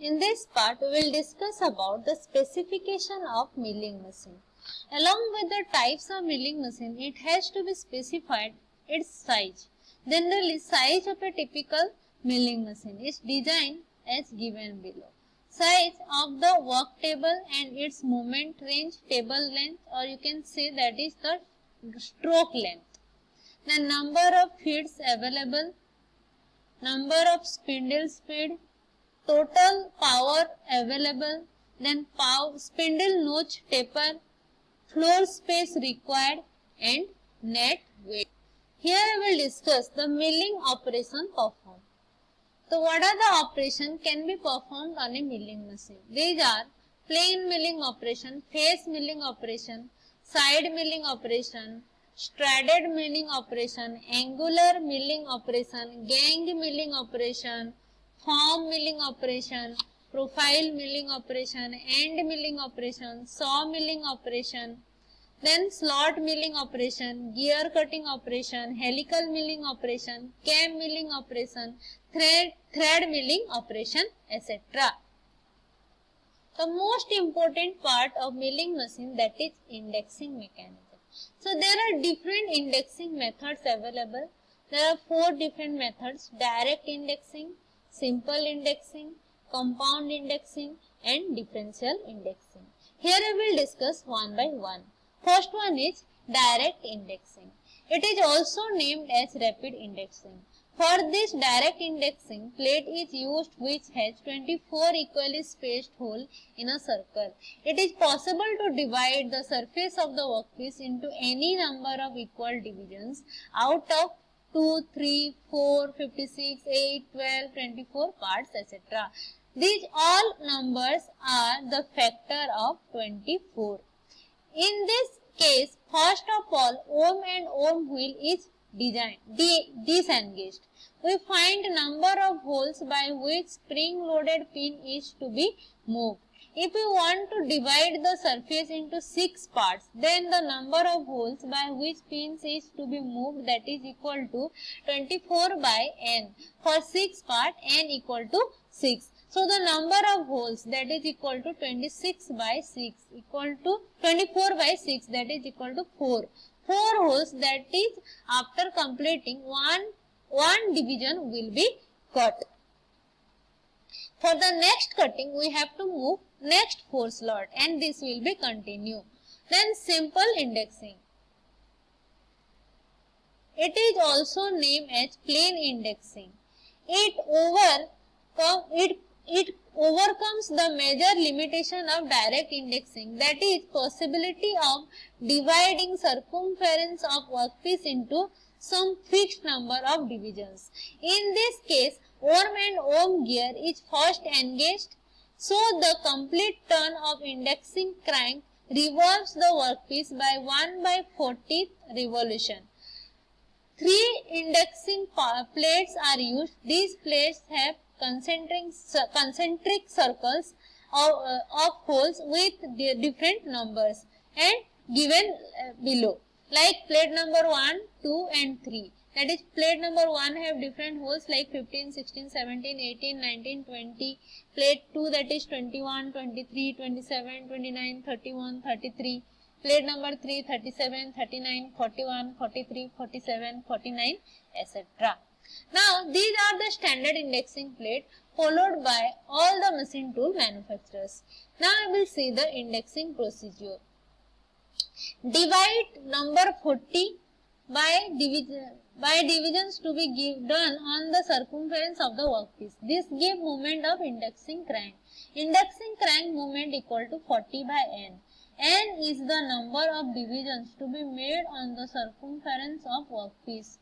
In this part, we will discuss about the specification of milling machine. Along with the types of milling machine, it has to be specified its size. Generally, size of a typical milling machine is designed as given below. Size of the work table and its movement range, table length, or you can say that is the stroke length. The number of feeds available, number of spindle speed, total power available, then spindle notch taper, floor space required, and net weight. Here I will discuss the milling operation performed. So what are the operations can be performed on a milling machine? These are plain milling operation, face milling operation, side milling operation, stranded milling operation, angular milling operation, gang milling operation, form milling operation, profile milling operation, end milling operation, saw milling operation, then slot milling operation, gear cutting operation, helical milling operation, cam milling operation, thread milling operation, etc. The most important part of milling machine, that is indexing mechanism. So there are different indexing methods available. There are 4 different methods: direct indexing, simple indexing, compound indexing, and differential indexing. Here I will discuss one by one. First one is direct indexing. It is also named as rapid indexing. For this direct indexing, plate is used which has 24 equally spaced holes in a circle. It is possible to divide the surface of the workpiece into any number of equal divisions out of 2, 3, 4, 56, 8, 12, 24 parts, etc. These all numbers are the factor of 24. In this case, first of all, ohm and ohm wheel is disengaged. We find number of holes by which spring-loaded pin is to be moved. If we want to divide the surface into 6 parts, then the number of holes by which pins is to be moved, that is equal to 24 by n. For 6 parts, n equal to 6. So the number of holes, that is equal to 26 by 6 equal to 24 by 6, that is equal to 4. 4 holes, that is after completing one division will be cut. For the next cutting, we have to move next 4 slot and this will be continue. Then simple indexing. It is also named as plain indexing. It overcomes the major limitation of direct indexing, that is possibility of dividing circumference of workpiece into some fixed number of divisions. In this case, ohm and ohm gear is first engaged, so the complete turn of indexing crank revolves the workpiece by 1 by 40th revolution. 3 indexing plates are used. These plates have concentric circles of holes with different numbers and given below, like plate number 1, 2 and 3. That is, plate number 1 have different holes like 15, 16, 17, 18, 19, 20. Plate 2, that is 21, 23, 27, 29, 31, 33. Plate number 3, 37, 39, 41, 43, 47, 49, etc. Now, these are the standard indexing plate followed by all the machine tool manufacturers. Now, I will see the indexing procedure. Divide number 40 by divisions to be done on the circumference of the workpiece. This gives moment of indexing crank. Indexing crank moment equal to 40 by n. N is the number of divisions to be made on the circumference of workpiece.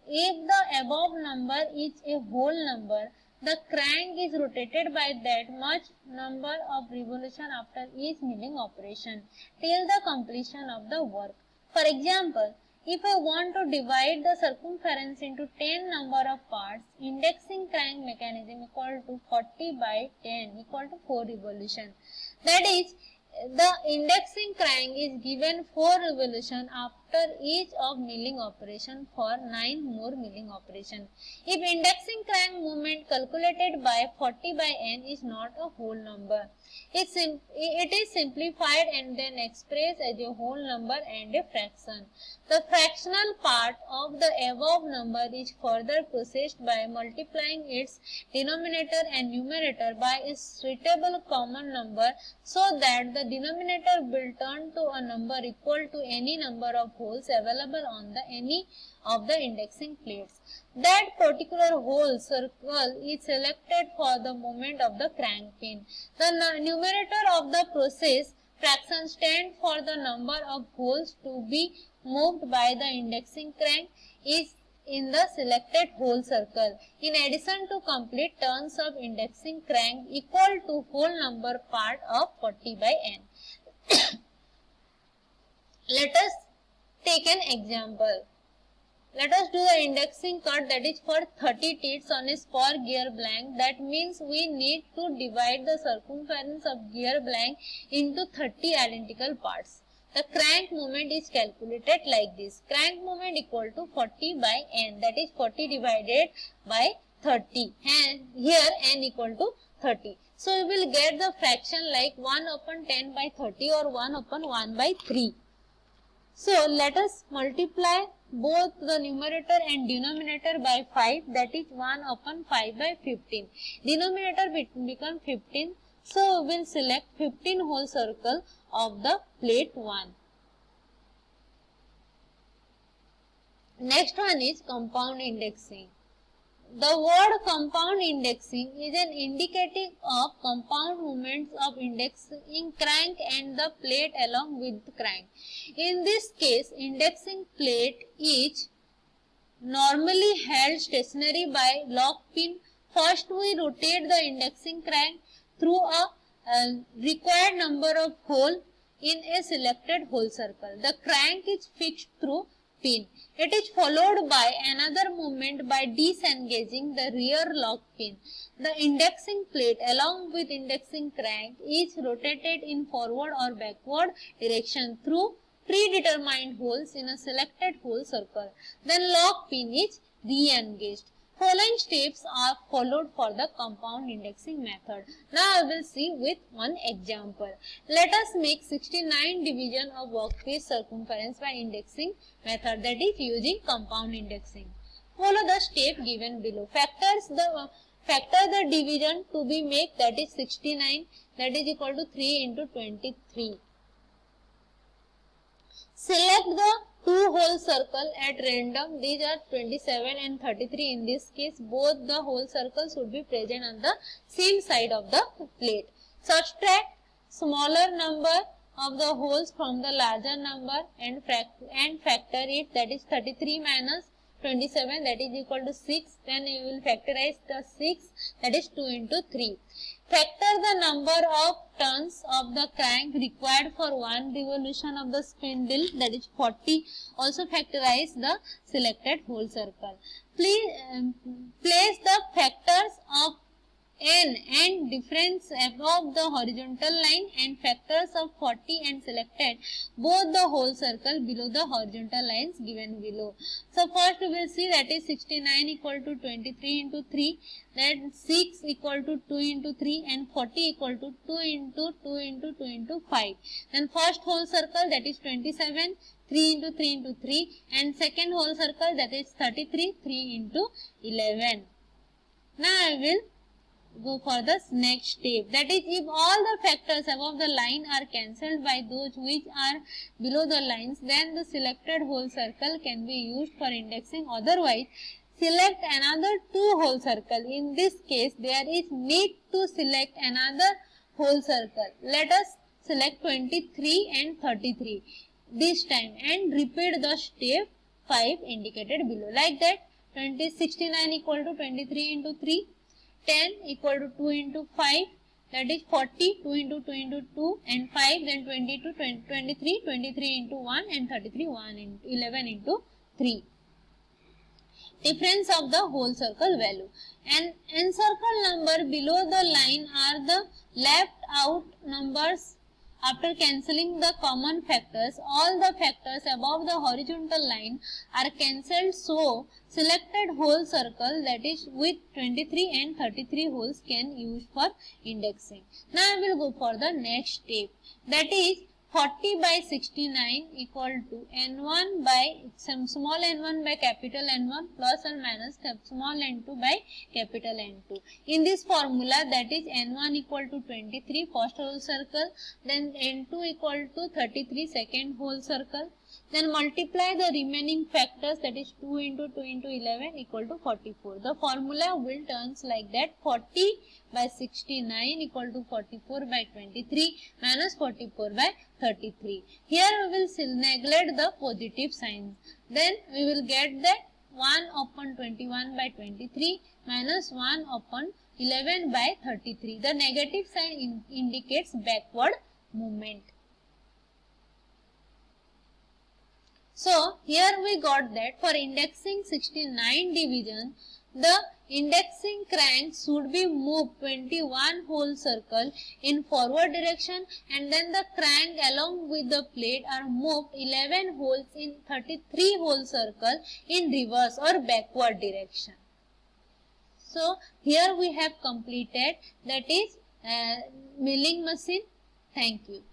If the above number is a whole number, the crank is rotated by that much number of revolution after each milling operation till the completion of the work. For example, if I want to divide the circumference into 10 number of parts, indexing crank mechanism equal to 40 by 10 equal to 4 revolution. That is, the indexing crank is given 4 revolution after each of milling operation for 9 more milling operation. If indexing crank movement calculated by 40 by n is not a whole number, it is simplified and then expressed as a whole number and a fraction. The fractional part of the above number is further processed by multiplying its denominator and numerator by a suitable common number, so that the denominator will turn to a number equal to any number of holes available on any of the indexing plates. That particular hole circle is selected for the movement of the crank pin. The numerator of the process fraction stands for the number of holes to be moved by the indexing crank is in the selected hole circle. In addition to complete turns of indexing crank equal to whole number part of 40 by n. Let us take an example. Let us do the indexing cut, that is for 30 teeth on a spur gear blank. That means we need to divide the circumference of gear blank into 30 identical parts. The crank movement is calculated like this. Crank movement equal to 40 by n, that is 40 divided by 30, and here n equal to 30. So we will get the fraction like 1 upon 10 by 30 or 1 upon 1 by 3. So let us multiply both the numerator and denominator by 5, that is 1 upon 5 by 15. Denominator become 15. So we will select 15 whole circle of the plate 1. Next one is compound indexing. The word compound indexing is an indicative of compound movements of indexing crank and the plate along with the crank. In this case, indexing plate is normally held stationary by lock pin. First, we rotate the indexing crank through a required number of holes in a selected hole circle. The crank is fixed through pin. It is followed by another movement by disengaging the rear lock pin. The indexing plate along with indexing crank is rotated in forward or backward direction through predetermined holes in a selected hole circle. Then lock pin is re-engaged. Following steps are followed for the compound indexing method. Now I will see with one example. Let us make 69 division of workpiece circumference by indexing method, that is using compound indexing. Follow the step given below. Factor the division to be made, that is 69, that is equal to 3 into 23. Select the two whole circle at random. These are 27 and 33. In this case, both the whole circles should be present on the same side of the plate. Subtract smaller number of the holes from the larger number and factor it, that is 33 minus 27, that is equal to 6. Then you will factorize the 6, that is 2 into 3. Factor the number of turns of the crank required for one revolution of the spindle, that is 40. Also factorize the selected whole circle. Please place the factors of n and difference above the horizontal line and factors of 40 and selected both the whole circle below the horizontal lines given below. So first we will see, that is 69 equal to 23 into 3, then 6 equal to 2 into 3 and 40 equal to 2 into 2 into 2 into 5. Then first whole circle, that is 27, 3 into 3 into 3, and second whole circle, that is 33, 3 into 11. Now I will go for the next step, that is if all the factors above the line are cancelled by those which are below the lines, then the selected whole circle can be used for indexing. Otherwise, select another two whole circle. In this case, there is need to select another whole circle. Let us select 23 and 33 this time and repeat the step 5 indicated below. Like that, 69 equal to 23 into 3. 10 equal to 2 into 5, that is 40, 2 into 2 into 2 and 5, then 22, 23, 23 into 1 and 33, 1 into 11 into 3. Difference of the whole circle value. And encircle number below the line are the left out numbers After cancelling the common factors, all the factors above the horizontal line are cancelled, so selected whole circle, that is with 23 and 33 holes, can use for indexing. Now I will go for the next step, that is 40 by 69 equal to n1 by some small n1 by capital N1 plus or minus small n2 by capital N2. In this formula, that is n1 equal to 23 first whole circle, then n2 equal to 33 second whole circle, then multiply the remaining factors, that is 2 into 2 into 11 equal to 44. The formula will turns like that: 40 by 69 equal to 44 by 23 minus 44 by 33. Here we will still neglect the positive signs. Then we will get that 1 upon 21 by 23 minus 1 upon 11 by 33. The negative sign indicates backward movement. So here we got that for indexing 69 division, the indexing crank should be moved 21 whole circle in forward direction, and then the crank along with the plate are moved 11 holes in 33 whole circle in reverse or backward direction. So here we have completed, that is milling machine. Thank you.